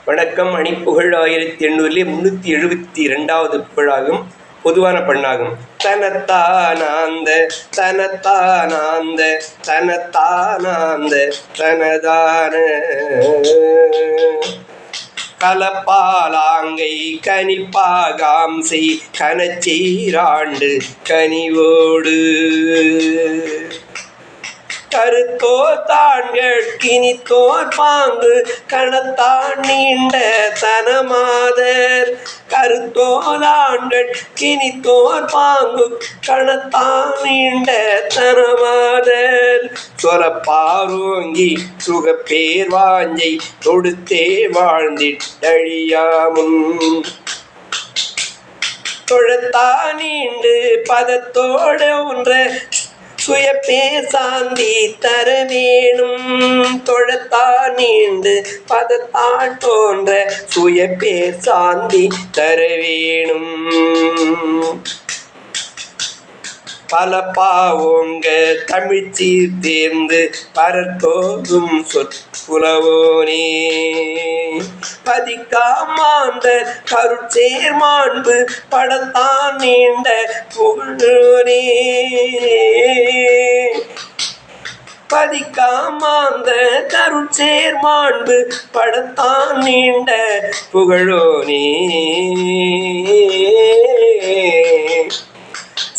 வணக்கம். அணிப்புகழ் 1872வது புகழாகும். பொதுவான பண்ணாகும். தனத்தானாந்த தனத்தானாந்த தனத்தானாந்த தனதான கலப்பாலாங்கை கனிப்பாகாம்சை கனச்சீராண்டு கனிவோடு கருத்தோ தாண்கள் கினித்தோர் பாங்கு கணத்தான் நீண்ட தனமாதர் கருத்தோதாண்கள் கினித்தோர் பாங்கு கணத்தான் நீண்ட தனமாதர் சொலப்பாரோங்கி சுகப்பேர் வாஞ்சை தொடுத்தே வாழ்ந்திட்டழியாமும் தொழத்தா நீண்டு பதத்தோட ஒன்ற சுயப்பேர் சாந்தி தர வேணும் தொழத்தா நீண்டு பதத்தால் தோன்ற சுயப்பேர் சாந்தி தர வேணும் பல பாவோங்க தமிழ் சீர்தேர்ந்து பரத்தோதும் சொற்குலவோனே பதிக்காமாந்த கருட்சேர் மாண்பு படத்தான் நீண்ட புகழோனே பதிக்காமாந்த கருட்சேர் மாண்பு படத்தான் நீண்ட புகழோனே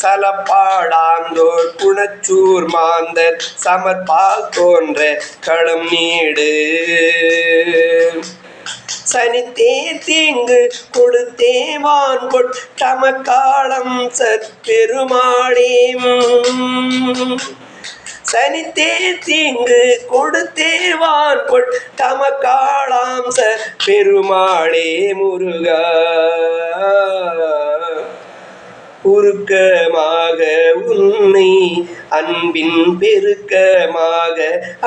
சலப்பாடாந்தோர் குணச்சூர் மாந்தர் சமர்பால் தோன்ற களம் நீடு சனித்தே தீங்கு கொடுத்தேவான் கொட்டமக்காலம் சற்பெருமாளே சனித்தே தீங்கு கொடுத்தேவான் கொட்டமக்காளாம் சற்பெருமாளே முருகா உருக்கமாக உன்னை அன்பின் பெருக்கமாக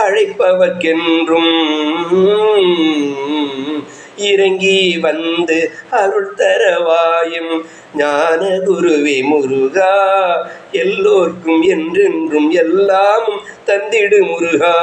அழைப்பவர்க்கென்றும் இறங்கி வந்து அருள் தரவாயும் ஞான குருவே முருகா எல்லோர்க்கும் என்றென்றும் எல்லாம் தந்திடு முருகா.